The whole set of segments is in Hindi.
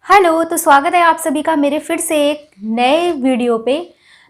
हेलो, तो स्वागत है आप सभी का मेरे फिर से एक नए वीडियो पे।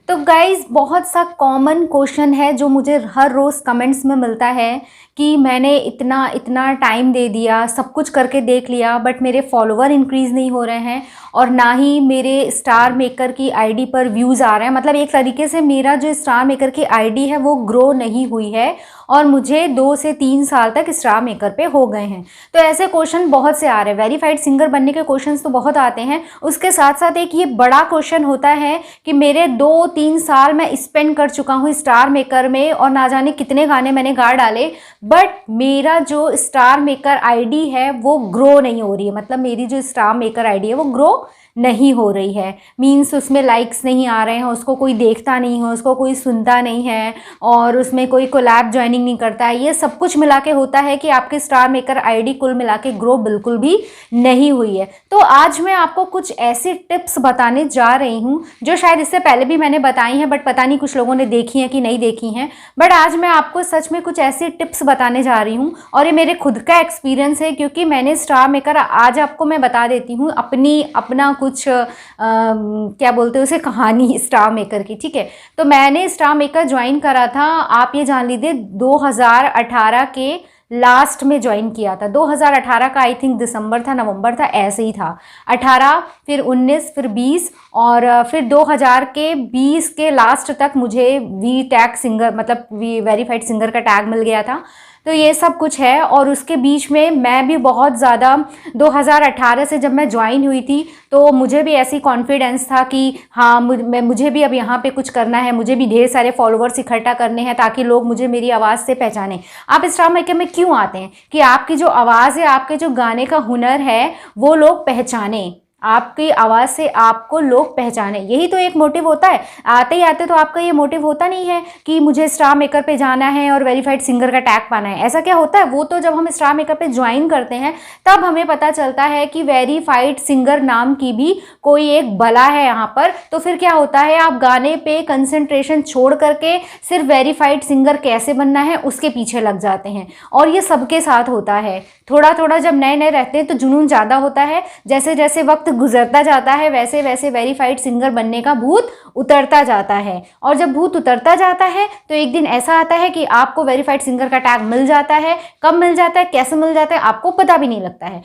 तो गाइज़, बहुत सा कॉमन क्वेश्चन है जो मुझे हर रोज़ कमेंट्स में मिलता है कि मैंने इतना इतना टाइम दे दिया, सब कुछ करके देख लिया, बट मेरे फॉलोवर इंक्रीज़ नहीं हो रहे हैं और ना ही मेरे स्टार मेकर की आईडी पर व्यूज़ आ रहे हैं। मतलब एक तरीके से मेरा जो स्टार मेकर की आईडी है वो ग्रो नहीं हुई है और मुझे 2 से 3 साल तक स्टार मेकर पे हो गए हैं। तो ऐसे क्वेश्चन बहुत से आ रहे हैं। वेरीफाइड सिंगर बनने के क्वेश्चंस तो बहुत आते हैं, उसके साथ साथ एक ये बड़ा क्वेश्चन होता है कि मेरे 2-3 साल मैं स्पेंड कर चुका हूँ स्टार मेकर में और ना जाने कितने गाने मैंने गा डाले, बट मेरा जो स्टार मेकर आईडी है वो ग्रो नहीं हो रही है। मतलब मेरी जो स्टार मेकर आईडी है वो ग्रो नहीं हो रही है। मीन्स उसमें लाइक्स नहीं आ रहे हैं, उसको कोई देखता नहीं है, उसको कोई सुनता नहीं है और उसमें कोई कोलैब ज्वाइनिंग नहीं करता है। ये सब कुछ मिला के होता है कि आपके स्टार मेकर आईडी कुल मिला के ग्रो बिल्कुल भी नहीं हुई है। तो आज मैं आपको कुछ ऐसी टिप्स बताने जा रही हूँ जो शायद इससे पहले भी मैंने बताई हैं, बट पता नहीं कुछ लोगों ने देखी हैं कि नहीं देखी हैं। बट आज मैं आपको सच में कुछ ऐसी टिप्स बताने जा रही हूँ और ये मेरे खुद का एक्सपीरियंस है, क्योंकि मैंने स्टार मेकर, आज आपको मैं बता देती हूँ अपना कुछ क्या बोलते हैं उसे, कहानी स्टार मेकर की। ठीक है, तो मैंने स्टार मेकर ज्वाइन करा था, आप ये जान लीजिए 2018 के लास्ट में ज्वाइन किया था। 2018 का आई थिंक दिसंबर था, नवंबर था, ऐसे ही था। 18, फिर 19, फिर 20 और फिर 2020 के लास्ट तक मुझे वी टैग सिंगर, मतलब वी वेरीफाइड सिंगर का टैग मिल गया था। तो ये सब कुछ है और उसके बीच में मैं भी बहुत ज़्यादा 2018 से जब मैं ज्वाइन हुई थी तो मुझे भी ऐसी कॉन्फिडेंस था कि हाँ मुझे भी अब यहाँ पे कुछ करना है, मुझे भी ढेर सारे फॉलोअर्स इकट्ठा करने हैं ताकि लोग मुझे मेरी आवाज़ से पहचानें। आप स्टार मेकर में क्यों आते हैं कि आपकी जो आवाज़ है, आपके जो गाने का हुनर है वो लोग पहचानें, आपकी आवाज़ से आपको लोग पहचाने, यही तो एक मोटिव होता है। आते ही आते तो आपका ये मोटिव होता नहीं है कि मुझे स्टार मेकर पे जाना है और वेरीफाइड सिंगर का टैग पाना है। ऐसा क्या होता है, वो तो जब हम स्टार मेकर पे ज्वाइन करते हैं तब हमें पता चलता है कि वेरीफाइड सिंगर नाम की भी कोई एक बला है यहाँ पर। तो फिर क्या होता है, आप गाने पे कंसंट्रेशन छोड़ करके सिर्फ वेरीफाइड सिंगर कैसे बनना है उसके पीछे लग जाते हैं। और ये सबके साथ होता है। थोड़ा थोड़ा जब नए नए रहते हैं तो जुनून ज़्यादा होता है, जैसे जैसे वक्त गुजरता जाता है वैसे वैसे वेरीफाइड सिंगर बनने का भूत उतरता जाता है। और जब भूत उतरता जाता है तो एक दिन ऐसा आता है कि आपको वेरीफाइड सिंगर का टैग मिल जाता है। कब मिल जाता है, कैसे मिल जाता है, आपको पता भी नहीं लगता है।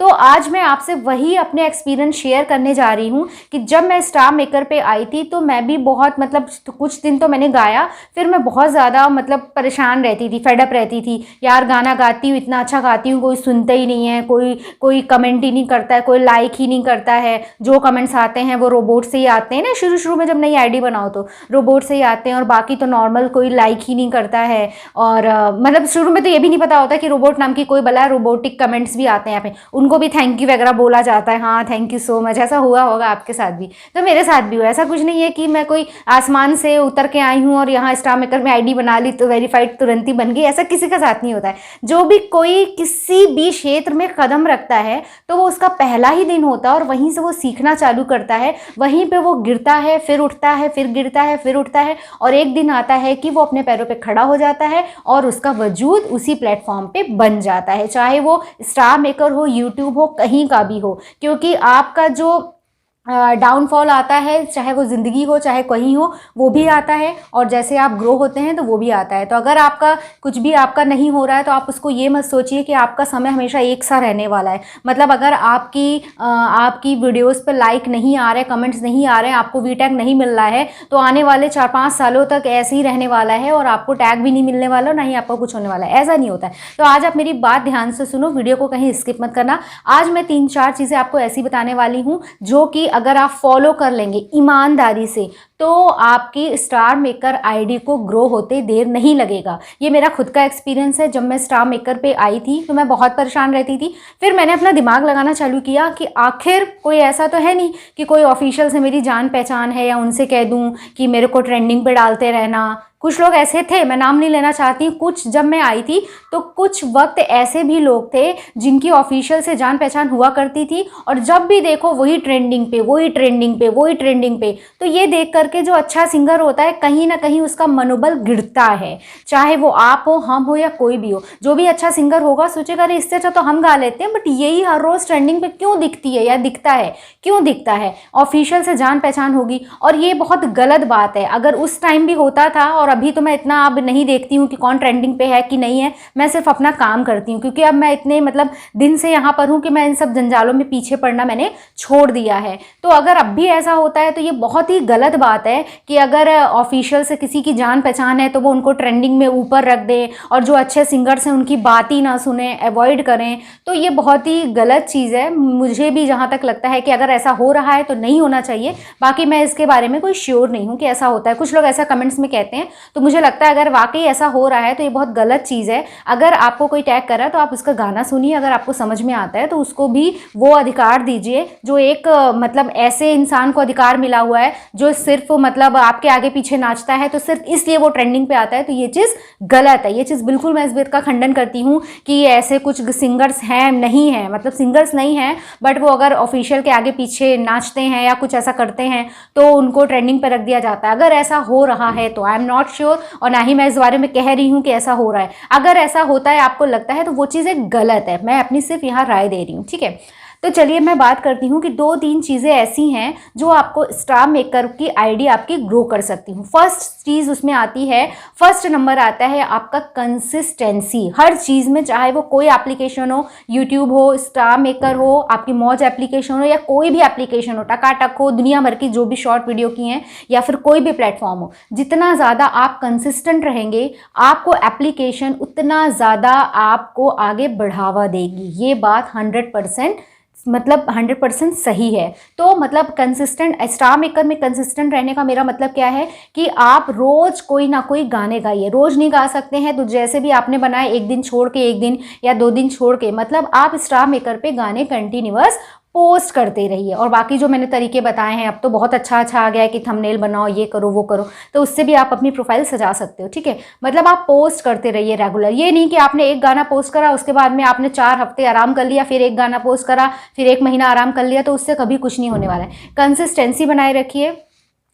तो आज मैं आपसे वही अपने एक्सपीरियंस शेयर करने जा रही हूँ कि जब मैं स्टार मेकर पे आई थी तो मैं भी बहुत, मतलब कुछ दिन तो मैंने गाया, फिर मैं बहुत ज़्यादा मतलब परेशान रहती थी, फेडअप रहती थी। यार गाना गाती हूँ, इतना अच्छा गाती हूँ, कोई सुनता ही नहीं है, कोई कमेंट ही नहीं करता है, कोई लाइक ही नहीं करता है। जो कमेंट्स आते हैं वो रोबोट से ही आते हैं ना, शुरू में जब नई आईडी बनाओ तो रोबोट से ही आते हैं और बाकी तो नॉर्मल कोई लाइक ही नहीं करता है। और मतलब शुरू में तो ये भी नहीं पता होता कि रोबोट नाम की कोई बला है, रोबोटिक कमेंट्स भी आते हैं यहाँ पे, उनको भी थैंक यू वगैरह बोला जाता है। हाँ, थैंक यू सो मच। ऐसा हुआ होगा आपके साथ भी, तो मेरे साथ भी हुआ। ऐसा कुछ नहीं है कि मैं कोई आसमान से उतर के आई हूँ और यहाँ स्टार मेकर में आईडी बना ली तो वेरीफाइड तुरंत ही बन गई, ऐसा किसी का साथ नहीं होता है। जो भी कोई किसी भी क्षेत्र में कदम रखता है तो वो उसका पहला ही दिन होता है और वहीं से वो सीखना चालू करता है, वहीं पे वो गिरता है, फिर उठता है, फिर गिरता है, फिर उठता है और एक दिन आता है कि वो अपने पैरों पे खड़ा हो जाता है और उसका वजूद उसी प्लेटफॉर्म पे बन जाता है, चाहे वो स्टार मेकर हो, यूट्यूब हो, कहीं का भी हो। क्योंकि आपका जो डाउनफॉल आता है, चाहे वो ज़िंदगी हो चाहे कहीं हो, वो भी आता है और जैसे आप ग्रो होते हैं तो वो भी आता है। तो अगर आपका कुछ भी आपका नहीं हो रहा है तो आप उसको ये मत सोचिए कि आपका समय हमेशा एक सा रहने वाला है। मतलब अगर आपकी वीडियोस पे लाइक नहीं आ रहे, कमेंट्स नहीं आ रहे हैं, आपको वी टैग नहीं मिल रहा है तो आने वाले 4-5 सालों तक ऐसे ही रहने वाला है और आपको टैग भी नहीं मिलने वाला, ना ही आपको कुछ होने वाला है। ऐसा नहीं होता है। तो आज आप मेरी बात ध्यान से सुनो, वीडियो को कहीं स्किप मत करना। आज मैं 3-4 चीज़ें आपको ऐसी बताने वाली हूँ जो कि अगर आप फॉलो कर लेंगे ईमानदारी से तो आपकी स्टार मेकर आईडी को ग्रो होते देर नहीं लगेगा। ये मेरा खुद का एक्सपीरियंस है। जब मैं स्टार मेकर पे आई थी तो मैं बहुत परेशान रहती थी, फिर मैंने अपना दिमाग लगाना चालू किया कि आखिर कोई ऐसा तो है नहीं कि कोई ऑफिशियल से मेरी जान पहचान है या उनसे कह दूं कि मेरे को ट्रेंडिंग पे डालते रहना। कुछ लोग ऐसे थे, मैं नाम नहीं लेना चाहती, कुछ जब मैं आई थी तो कुछ वक्त ऐसे भी लोग थे जिनकी ऑफिशियल से जान पहचान हुआ करती थी और जब भी देखो वही ट्रेंडिंग पे, वही ट्रेंडिंग पे, वही ट्रेंडिंग पे। तो ये देख कर करके जो अच्छा सिंगर होता है कहीं ना कहीं उसका मनोबल गिरता है, चाहे वो आप हो, हम हो या कोई भी हो। जो भी अच्छा सिंगर होगा सोचेगा अरे इससे अच्छा तो हम गा लेते हैं, बट यही हर रोज़ ट्रेंडिंग पे क्यों दिखती है या दिखता है, क्यों दिखता है? ऑफिशियल से जान पहचान होगी। और ये बहुत गलत बात है। अगर उस टाइम भी होता था, और अभी तो मैं इतना अब नहीं देखती हूँ कि कौन ट्रेंडिंग पे है कि नहीं है, मैं सिर्फ अपना काम करती हूँ, क्योंकि अब मैं इतने मतलब दिन से यहाँ पर हूँ कि मैं इन सब जंजालों में पीछे पड़ना मैंने छोड़ दिया है। तो अगर अब भी ऐसा होता है तो ये बहुत ही गलत बात है कि अगर ऑफिशियल से किसी की जान पहचान है तो वो उनको ट्रेंडिंग में ऊपर रख दें, और जो अच्छे सिंगर्स हैं उनकी बात ही ना सुने, अवॉइड करें। तो ये बहुत ही गलत चीज़ है। मुझे भी जहाँ तक लगता है कि अगर ऐसा हो रहा है तो नहीं होना चाहिए। बाकी मैं इसके बारे में कोई श्योर नहीं हूँ कि ऐसा होता है, कुछ लोग ऐसा कमेंट्स में कहते हैं। तो मुझे लगता है अगर वाकई ऐसा हो रहा है तो ये बहुत गलत चीज़ है। अगर आपको कोई टैग कर रहा है तो आप उसका गाना सुनिए, अगर आपको समझ में आता है तो उसको भी वो अधिकार दीजिए जो एक मतलब ऐसे इंसान को अधिकार मिला हुआ है जो सिर्फ मतलब आपके आगे पीछे नाचता है तो सिर्फ इसलिए वो ट्रेंडिंग पे आता है। तो ये चीज़ गलत है। ये चीज़ बिल्कुल मैं इस बात का खंडन करती हूँ कि ऐसे कुछ सिंगर्स हैं, नहीं हैं, मतलब सिंगर्स नहीं हैं, बट वो अगर ऑफिशियल के आगे पीछे नाचते हैं या कुछ ऐसा करते हैं तो उनको ट्रेंडिंग पे रख दिया जाता है। अगर ऐसा हो रहा है तो आई एम नॉट श्योर, और ना ही मैं इस बारे में कह रही हूँ कि ऐसा हो रहा है। अगर ऐसा होता है, आपको लगता है, तो वो चीज़ें गलत है। मैं अपनी सिर्फ यहाँ राय दे रही हूँ, ठीक है। तो चलिए मैं बात करती हूँ कि 2-3 चीज़ें ऐसी हैं जो आपको स्टार मेकर की आईडी आपकी ग्रो कर सकती हूँ। फर्स्ट चीज़ उसमें आती है, फर्स्ट नंबर आता है आपका कंसिस्टेंसी। हर चीज़ में, चाहे वो कोई एप्लीकेशन हो, यूट्यूब हो, स्टार मेकर हो, आपकी मौज एप्लीकेशन हो, या कोई भी एप्लीकेशन हो, टकाटक हो, दुनिया भर की जो भी शॉर्ट वीडियो की हैं, या फिर कोई भी प्लेटफॉर्म हो, जितना ज़्यादा आप कंसिस्टेंट रहेंगे आपको एप्लीकेशन उतना ज़्यादा आपको आगे बढ़ावा देगी। ये बात 100% सही है। तो मतलब कंसिस्टेंट, स्टार मेकर में कंसिस्टेंट रहने का मेरा मतलब क्या है कि आप रोज़ कोई ना कोई गाने गाइए। रोज़ नहीं गा सकते हैं तो जैसे भी आपने बनाए, एक दिन छोड़ के, एक दिन या 2 दिन छोड़ के, मतलब आप स्टार मेकर पे गाने कंटिन्यूअस पोस्ट करते रहिए। और बाकी जो मैंने तरीके बताए हैं, अब तो बहुत अच्छा आ गया है कि थंबनेल बनाओ, ये करो वो करो, तो उससे भी आप अपनी प्रोफाइल सजा सकते हो, ठीक है। मतलब आप पोस्ट करते रहिए रेगुलर। ये नहीं कि आपने एक गाना पोस्ट करा, उसके बाद में आपने 4 हफ्ते आराम कर लिया, फिर एक गाना पोस्ट करा, फिर 1 महीना आराम कर लिया, तो उससे कभी कुछ नहीं होने वाला है। कंसिस्टेंसी बनाए रखिए।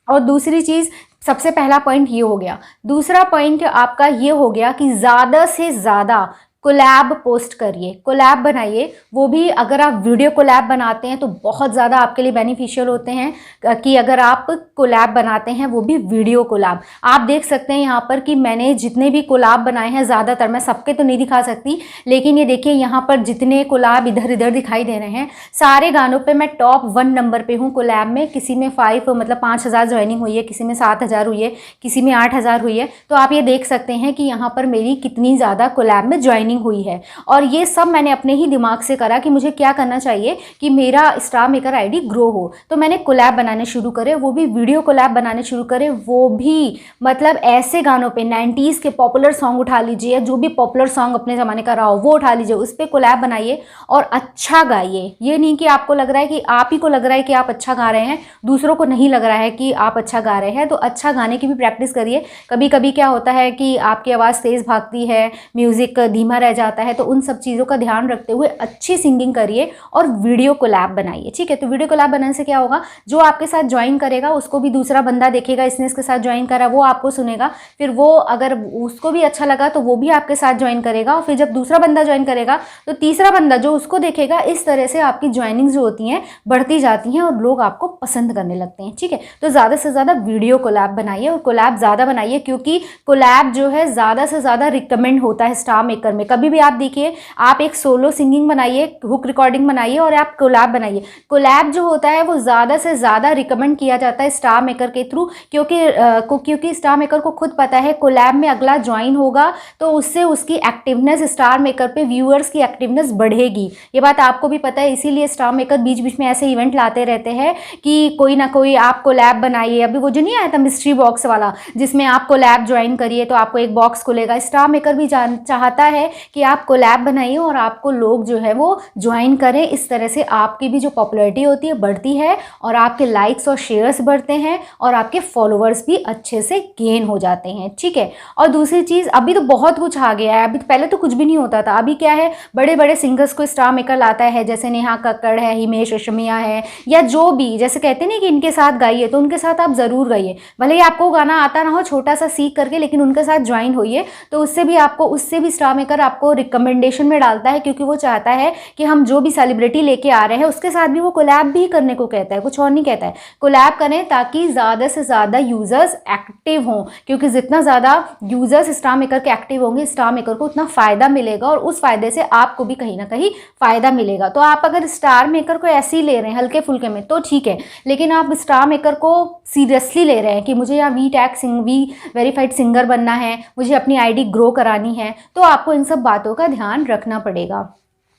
और दूसरी चीज़, सबसे पहला पॉइंट ये हो गया। दूसरा पॉइंट आपका ये हो गया कि ज़्यादा से ज़्यादा कोलैब पोस्ट करिए, कोलैब बनाइए। वो भी अगर आप वीडियो कोलैब बनाते हैं तो बहुत ज़्यादा आपके लिए बेनिफिशियल होते हैं कि अगर आप कोलैब बनाते हैं, वो भी वीडियो कोलैब। आप देख सकते हैं यहाँ पर कि मैंने जितने भी कोलैब बनाए हैं, ज़्यादातर, मैं सबके तो नहीं दिखा सकती, लेकिन ये देखिए यहाँ पर जितने कोलैब इधर इधर दिखाई दे रहे हैं, सारे गानों पर मैं टॉप 1 नंबर पर हूँ कोलैब में। किसी में 5,000 ज्वाइनिंग हुई है, किसी में 7,000 हुई है, किसी में 8,000 हुई है। तो आप ये देख सकते हैं कि यहाँ पर मेरी कितनी ज़्यादा कोलैब में ज्वाइनिंग हुई है। और ये सब मैंने अपने ही दिमाग से करा कि मुझे क्या करना चाहिए कि मेरा स्टार मेकर आईडी ग्रो हो। तो मैंने कोलैब बनाने शुरू करे, वो भी वीडियो कोलैब बनाने शुरू करे, वो भी मतलब ऐसे गानों पे 90s के पॉपुलर सॉन्ग उठा लीजिए, जो भी पॉपुलर सॉन्ग अपने ज़माने का रहा हो वो उठा लीजिए, उस पर कोलैब बनाइए और अच्छा गाइए। ये नहीं कि आपको लग रहा है कि आप ही को लग रहा है कि आप अच्छा गा रहे हैं, दूसरों को नहीं लग रहा है कि आप अच्छा गा रहे हैं, तो अच्छा गाने की भी प्रैक्टिस करिए। कभी कभी क्या होता है कि आपकी आवाज़ तेज़ भागती है, म्यूज़िक धीमा रह जाता है, तो उन सब चीज़ों का ध्यान रखते हुए अच्छी सिंगिंग करिए और वीडियो कोलैब बनाइए, ठीक है। तो वीडियो कोलैब बनाने से क्या होगा, जो आपके साथ ज्वाइन करेगा उसको भी दूसरा बंदा देखेगा, इसने इसके साथ ज्वाइन करा, वो आपको सुनेगा, फिर वो अगर उसको भी अच्छा लगा तो वो भी आपके साथ ज्वाइन करेगा, और फिर जब दूसरा बंदा ज्वाइन करेगा तो तीसरा बंदा जो उसको देखेगा। इस तरह से आपकी ज्वाइनिंग जो होती हैं बढ़ती जाती हैं और लोग आपको पसंद करने लगते हैं, ठीक है। तो ज़्यादा से ज़्यादा वीडियो कोलैब बनाइए और कोलैब ज़्यादा बनाइए, क्योंकि कोलैब जो है ज़्यादा से ज़्यादा रिकमेंड होता है स्टार मेकर में। कभी भी आप देखिए, आप एक सोलो सिंगिंग बनाइए, हुक रिकॉर्डिंग बनाइए और आप कोलैब बनाइए, कोलैब जो होता है वो ज़्यादा से ज़्यादा रिकमेंड किया जाता है स्टार मेकर के थ्रू, क्योंकि स्टार मेकर को खुद पता है कोलैब में अगला ज्वाइन होगा तो उससे उसकी एक्टिवनेस, स्टार मेकर पे व्यूअर्स की एक्टिवनेस बढ़ेगी। ये बात आपको भी पता है, इसीलिए स्टार मेकर बीच बीच में ऐसे इवेंट लाते रहते हैं कि कोई ना कोई आप कोलैब बनाइए। अभी वो जो नहीं आया था मिस्ट्री बॉक्स वाला, जिसमें आप कोलैब ज्वाइन करिए तो आपको एक बॉक्स खुलेगा। स्टार मेकर भी चाहता है कि आप कोलैब बनाइए और आपको लोग जो है वो ज्वाइन करें। इस तरह से आपकी भी जो पॉपुलैरिटी होती है बढ़ती है और आपके लाइक्स और शेयर्स बढ़ते हैं और आपके फॉलोअर्स भी अच्छे से गेन हो जाते हैं, ठीक है। और दूसरी चीज़, अभी तो बहुत कुछ आ गया है, अभी तो पहले तो कुछ भी नहीं होता था। अभी क्या है, बड़े बड़े सिंगर्स को स्टार मेकर लाता है, जैसे नेहा कक्कड़ है, हिमेश रेशमिया है, या जो भी, जैसे कहते नहीं कि इनके साथ गाइए, तो उनके साथ आप ज़रूर गाइए। भले ही आपको गाना आता ना हो, छोटा सा सीख करके, लेकिन उनके साथ ज्वाइन होइए, तो उससे भी स्टार मेकर आपको रिकमेंडेशन में डालता है, क्योंकि वो चाहता है कि हम जो भी सेलिब्रिटी लेके आ रहे हैं उसके साथ भी वो कोलैब भी करने को कहता है, कुछ और नहीं कहता है। कोलैब करें ताकि ज़्यादा से ज़्यादा यूज़र्स एक्टिव हों, क्योंकि जितना ज़्यादा यूज़र्स स्टार मेकर के एक्टिव होंगे, स्टार मेकर को उतना फ़ायदा मिलेगा और उस फ़ायदे से आपको भी कहीं ना कहीं फ़ायदा मिलेगा। तो आप अगर स्टार मेकर को ऐसे ही ले रहे हैं हल्के फुल्के में तो ठीक है, लेकिन आप स्टार मेकर को सीरियसली ले रहे हैं कि मुझे यहाँ वी वेरीफाइड सिंगर बनना है, मुझे अपनी आईडी ग्रो करानी है, तो आपको इन सब बातों का ध्यान रखना पड़ेगा।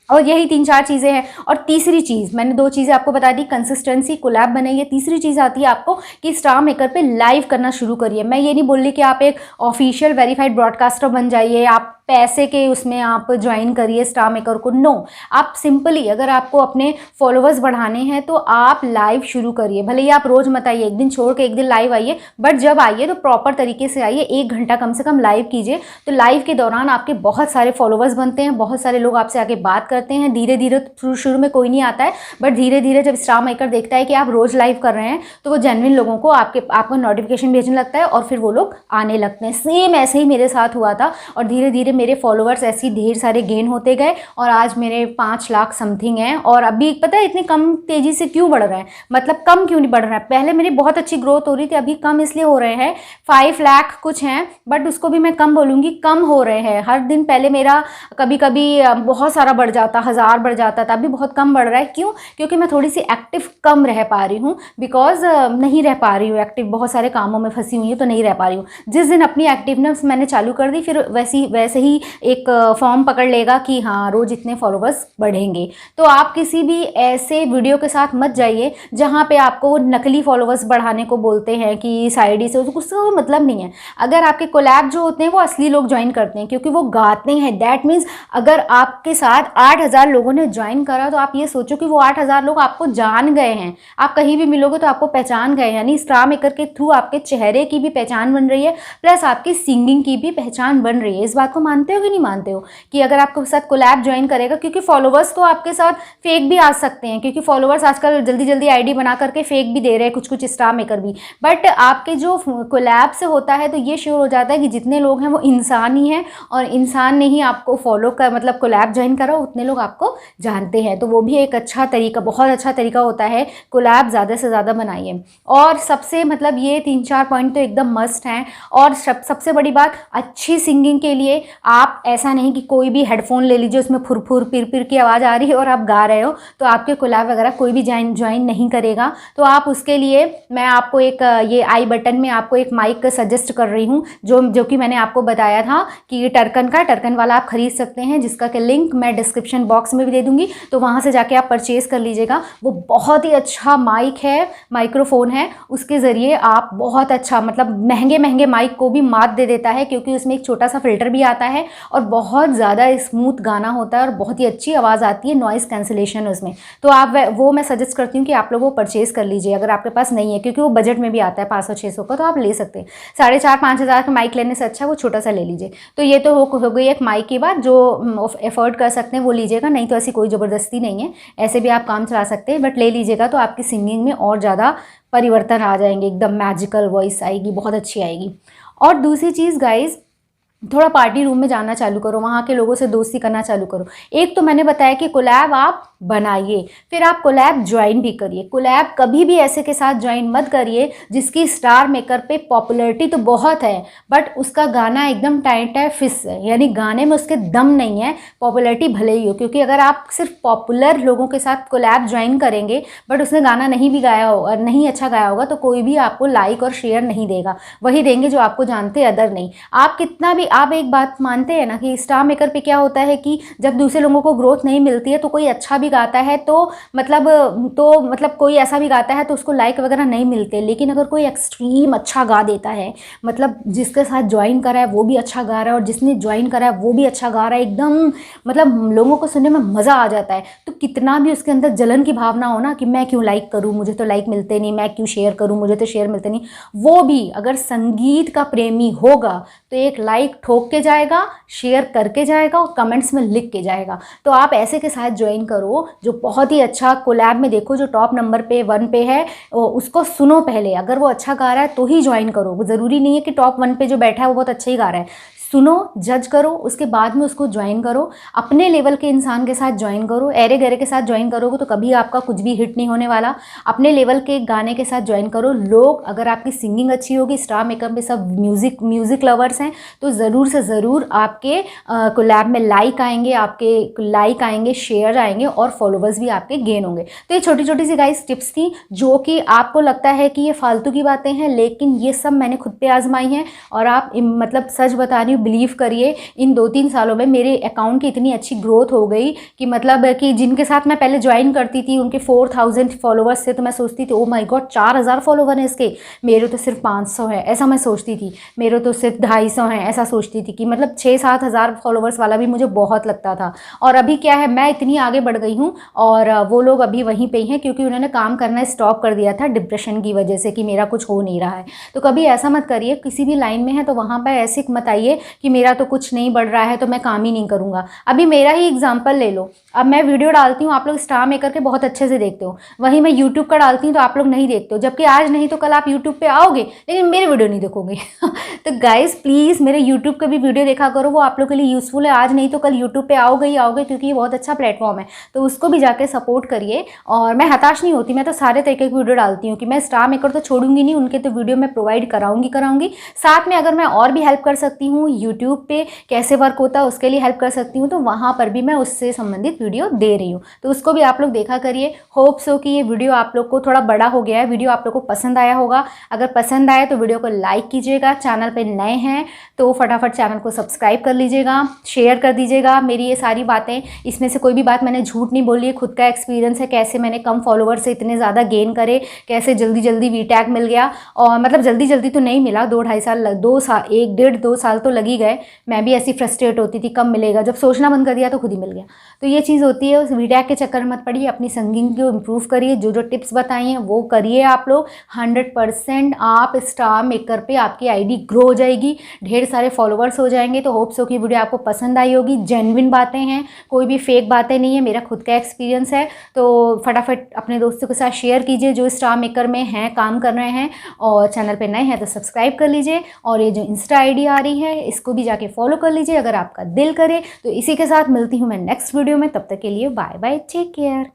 और यही 3-4 चीज़ें हैं। और तीसरी चीज़, मैंने 2 चीज़ें आपको बता दी, कंसिस्टेंसी, कोलैब बनाइए। तीसरी चीज़ आती है आपको कि स्टार मेकर पे लाइव करना शुरू करिए। मैं ये नहीं बोल रही कि आप एक ऑफिशियल वेरीफाइड ब्रॉडकास्टर बन जाइए, आप पैसे के उसमें आप ज्वाइन करिए स्टार मेकर को, नो। आप सिंपली, अगर आपको अपने फॉलोअर्स बढ़ाने हैं तो आप लाइव शुरू करिए। भले ही आप रोज़ मत आइए, एक दिन छोड़ के एक दिन लाइव आइए, बट जब आइए तो प्रॉपर तरीके से आइए। 1 घंटा कम से कम लाइव कीजिए। तो लाइव के दौरान आपके बहुत सारे फॉलोअर्स बनते हैं, बहुत सारे लोग आपसे आके बात करते हैं। धीरे धीरे, शुरू में कोई नहीं आता है, बट धीरे धीरे जब स्टार मेकर देखता है कि आप रोज़ लाइव कर रहे हैं तो वो जेन्युइन लोगों को आपको नोटिफिकेशन भेजने लगता है और फिर वो लोग आने लगते हैं। सेम ऐसे ही मेरे साथ हुआ था और धीरे धीरे मेरे फॉलोअर्स ऐसे ढेर सारे गेन होते गए और आज मेरे 5 लाख समथिंग हैं। और अभी पता है इतनी कम तेज़ी से क्यों बढ़ रहा है, मतलब कम क्यों नहीं बढ़ रहा है। पहले मेरी बहुत अच्छी ग्रोथ हो रही थी, अभी कम इसलिए हो रहे हैं, 5 लाख कुछ हैं, बट उसको भी मैं कम बोलूँगी, कम हो रहे हैं हर दिन। पहले मेरा कभी कभी बहुत सारा बढ़ जाता, 1000 बढ़ जाता था, अभी बहुत कम बढ़ रहा है। क्यों? क्योंकि मैं थोड़ी सी एक्टिव कम रह पा रही हूँ, बिकॉज नहीं रह पा रही हूँ एक्टिव, बहुत सारे कामों में फंसी हुई हूँ तो नहीं रह पा रही हूँ। जिस दिन अपनी एक्टिवनेस मैंने चालू कर दी, फिर वैसे ही एक फॉर्म पकड़ लेगा कि हाँ रोज़ इतने फॉलोअर्स बढ़ेंगे। तो आप किसी भी ऐसे वीडियो के साथ मत जाइए जहाँ पे आपको नकली फॉलोअर्स बढ़ाने को बोलते हैं कि साइड से, उसका कोई मतलब नहीं है। अगर आपके कोलैब जो होते हैं वो असली लोग ज्वाइन करते हैं क्योंकि वो गाते हैं। दैट मीन्स अगर आपके साथ 8000 लोगों ने ज्वाइन करा तो आप ये सोचो कि वो 8000 लोग आपको जान गए हैं। आप कहीं भी मिलोगे तो आपको पहचान गए, यानी स्टार मेकर के थ्रू आपके चेहरे की भी पहचान बन रही है, प्लस आपकी सिंगिंग की भी पहचान बन रही है। इस बात को मानते हो कि नहीं मानते हो कि अगर आपके साथ कोलैब ज्वाइन करेगा, क्योंकि फॉलोवर्स तो आपके साथ फेक भी आ सकते हैं, क्योंकि फॉलोवर्स आजकल जल्दी जल्दी आईडी बना करके फेक भी दे रहे हैं कुछ स्टार मेकर भी, बट आपके जो कोलैब से होता है तो ये श्योर हो जाता है कि जितने लोग हैं वो इंसान ही हैं और इंसान ने ही आपको फॉलो कर, मतलब कोलैब ज्वाइन करा, उतने लोग आपको जानते हैं। तो वो भी एक अच्छा तरीका, बहुत अच्छा तरीका होता है। कोलैब ज़्यादा से ज़्यादा बनाइए। और सबसे मतलब ये 3-4 पॉइंट तो एकदम मस्ट हैं। और सबसे बड़ी बात, अच्छी सिंगिंग के लिए आप ऐसा नहीं कि कोई भी हेडफोन ले लीजिए, उसमें फुर पिर की आवाज़ आ रही है और आप गा रहे हो तो आपके कोलैब वगैरह कोई भी ज्वाइन नहीं करेगा। तो आप उसके लिए मैं आपको एक ये आई बटन में आपको एक माइक सजेस्ट कर रही हूँ, जो कि मैंने आपको बताया था कि टर्कन वाला आप खरीद सकते हैं, जिसका कि लिंक मैं डिस्क्रिप्शन बॉक्स में भी दे दूँगी, तो वहाँ से जाके आप परचेज़ कर लीजिएगा। वो बहुत ही अच्छा माइक है, माइक्रोफोन है, उसके ज़रिए आप बहुत अच्छा, मतलब महंगे माइक को भी मात दे देता है, क्योंकि उसमें एक छोटा सा फिल्टर भी आता है और बहुत ज़्यादा स्मूथ गाना होता है और बहुत ही अच्छी आवाज़ आती है, नॉइज़ कैंसिलेशन उसमें। तो आप वो मैं सजेस्ट करती हूँ कि आप लोग वो परचेज़ कर लीजिए अगर आपके पास नहीं है, क्योंकि वो बजट में भी आता है 500-600 का, तो आप ले सकते हैं। 4,500-5 हज़ार का माइक लेने से अच्छा वो छोटा सा ले लीजिए। तो ये तो हो गई एक माइक की बात, जो एफर्ट कर सकते हैं वो लीजिएगा, नहीं तो ऐसी कोई ज़बरदस्ती नहीं है, ऐसे भी आप काम चला सकते हैं, बट ले लीजिएगा तो आपकी सिंगिंग में और ज़्यादा परिवर्तन आ जाएंगे, एकदम मैजिकल वॉइस आएगी, बहुत अच्छी आएगी। और दूसरी चीज़ गाइज़, थोड़ा पार्टी रूम में जाना चालू करो, वहाँ के लोगों से दोस्ती करना चालू करो। एक तो मैंने बताया कि कोलैब आप बनाइए, फिर आप कोलैब ज्वाइन भी करिए। कोलैब कभी भी ऐसे के साथ ज्वाइन मत करिए जिसकी स्टार मेकर पे पॉपुलैरिटी तो बहुत है बट उसका गाना एकदम टाइट है, फिस है, यानी गाने में उसके दम नहीं है, पॉपुलैरिटी भले ही हो। क्योंकि अगर आप सिर्फ पॉपुलर लोगों के साथ कोलैब ज्वाइन करेंगे बट उसने गाना नहीं भी गाया होगा, नहीं अच्छा गाया होगा, तो कोई भी आपको लाइक और शेयर नहीं देगा, वही देंगे जो आपको जानते, अदर नहीं। आप कितना भी आप एक बात मानते हैं ना कि स्टार मेकर पे क्या होता है कि जब दूसरे लोगों को ग्रोथ नहीं मिलती है तो कोई अच्छा भी गाता है तो मतलब कोई ऐसा भी गाता है तो उसको लाइक वगैरह नहीं मिलते, लेकिन अगर कोई एक्सट्रीम अच्छा गा देता है, मतलब जिसके साथ ज्वाइन करा है वो भी अच्छा गा रहा है और जिसने ज्वाइन करा है वो भी अच्छा गा रहा है, एकदम मतलब लोगों को सुनने में मज़ा आ जाता है, तो कितना भी उसके अंदर जलन की भावना हो ना कि मैं क्यों लाइक करूँ, मुझे तो लाइक मिलते नहीं, मैं क्यों शेयर करूँ, मुझे तो शेयर मिलते नहीं, वो भी अगर संगीत का प्रेमी होगा तो एक लाइक ठोक के जाएगा, शेयर करके जाएगा और कमेंट्स में लिख के जाएगा। तो आप ऐसे के साथ ज्वाइन करो जो बहुत ही अच्छा कोलैब में देखो, जो टॉप नंबर पे 1 पे है उसको सुनो पहले, अगर वो अच्छा गा रहा है तो ही ज्वाइन करो। वो ज़रूरी नहीं है कि टॉप 1 पे जो बैठा है वो बहुत अच्छा ही गा रहा है, सुनो, जज करो, उसके बाद में उसको ज्वाइन करो। अपने लेवल के इंसान के साथ ज्वाइन करो, एरे गहरे के साथ ज्वाइन करोगे तो कभी आपका कुछ भी हिट नहीं होने वाला। अपने लेवल के गाने के साथ ज्वाइन करो। लोग, अगर आपकी सिंगिंग अच्छी होगी, स्टार मेकअप में सब म्यूज़िक लवर्स हैं, तो ज़रूर से ज़रूर आपके कोलैब में लाइक आएंगे, शेयर आएंगे और फॉलोवर्स भी आपके गेन होंगे। तो ये छोटी छोटी सी गाइस टिप्स थी जो कि आपको लगता है कि ये फालतू की बातें हैं, लेकिन ये सब मैंने खुद पे आजमाई हैं और आप मतलब सच बता रही हूँ, बिलीव करिए, इन 2-3 सालों में मेरे अकाउंट की इतनी अच्छी ग्रोथ हो गई कि मतलब कि जिनके साथ मैं पहले ज्वाइन करती थी उनके 4000 फॉलोवर्स थे तो मैं सोचती थी ओ माय गॉड 4000 फॉलोवर हैं इसके, मेरे तो सिर्फ 500 है, ऐसा मैं सोचती थी, मेरे तो सिर्फ 250 हैं, ऐसा सोचती थी कि मतलब 6-7 हज़ार फॉलोवर्स वाला भी मुझे बहुत लगता था। और अभी क्या है, मैं इतनी आगे बढ़ गई हूँ और वो लोग अभी वहीं पे ही हैं क्योंकि उन्होंने काम करना स्टॉप कर दिया था डिप्रेशन की वजह से कि मेरा कुछ हो नहीं रहा है। तो कभी ऐसा मत करिए, किसी भी लाइन में है तो वहाँ पर ऐसे मत आइए कि मेरा तो कुछ नहीं बढ़ रहा है तो मैं काम ही नहीं करूँगा। अभी मेरा ही एग्जाम्पल ले लो, अब मैं वीडियो डालती हूँ, आप लोग स्टार मेकर के बहुत अच्छे से देखते हो, वहीं मैं यूट्यूब का डालती हूँ तो आप लोग नहीं देखते हो, जबकि आज नहीं तो कल आप यूट्यूब पे आओगे लेकिन मेरे वीडियो नहीं देखोगे। तो गाइज प्लीज़ मेरे यूट्यूब का भी वीडियो देखा करो, वो आप लोग के लिए यूज़फुल है, आज नहीं तो कल यूट्यूब पे आओगे ही आओगे क्योंकि ये बहुत अच्छा प्लेटफॉर्म है, तो उसको भी जाके सपोर्ट करिए। और मैं हताश नहीं होती, मैं तो सारे तरीके की वीडियो डालती हूँ कि मैं स्टार मेकर तो छोड़ूंगी नहीं, उनके तो वीडियो मैं प्रोवाइड कराऊंगी। साथ में अगर मैं और भी हेल्प कर सकती हूँ, यूट्यूब पे कैसे वर्क होता है उसके लिए हेल्प कर सकती हूँ, तो वहाँ पर भी मैं उससे संबंधित वीडियो दे रही हूँ, तो उसको भी आप लोग देखा करिए। होप सो कि ये वीडियो आप लोग को थोड़ा बड़ा हो गया है, वीडियो आप लोग को पसंद आया होगा। अगर पसंद आए तो वीडियो को लाइक कीजिएगा, चैनल पे नए हैं तो फटाफट चैनल को सब्सक्राइब कर लीजिएगा, शेयर कर दीजिएगा। मेरी ये सारी बातें, इसमें से कोई भी बात मैंने झूठ नहीं बोली है, खुद का एक्सपीरियंस है, कैसे मैंने कम फॉलोवर से इतने ज़्यादा गेन करे, कैसे जल्दी जल्दी वी टैग मिल गया, और मतलब जल्दी जल्दी तो नहीं मिला, 2-2.5 साल 1-1.5-2 साल तो लग ही गए। मैं भी ऐसी फ्रस्ट्रेट होती थी कब मिलेगा, जब सोचना बंद कर दिया तो खुद ही मिल गया। तो ये चीज़ होती है, उस वी टैग के चक्कर में मत पड़िए, अपनी सिंगिंग को इम्प्रूव करिए, जो जो टिप्स बताई हैं वो करिए आप लोग। 100% आप स्टार मेकर पे आपकी आईडी ग्रो हो जाएगी, ढेर सारे फॉलोवर्स हो जाएंगे। तो होप्स हो कि वीडियो आपको पसंद आई होगी, जेन्युइन बातें हैं, कोई भी फेक बातें नहीं है, मेरा खुद का एक्सपीरियंस है। तो फटाफट अपने दोस्तों के साथ शेयर कीजिए जो स्टार मेकर में हैं, काम कर रहे हैं, और चैनल पे नए हैं तो सब्सक्राइब कर लीजिए, और ये जो इंस्टा आईडी आ रही है इसको भी जाके फॉलो कर लीजिए अगर आपका दिल करे। तो इसी के साथ मिलती हूँ मैं नेक्स्ट वीडियो में, तब तक के लिए बाय बाय, टेक केयर।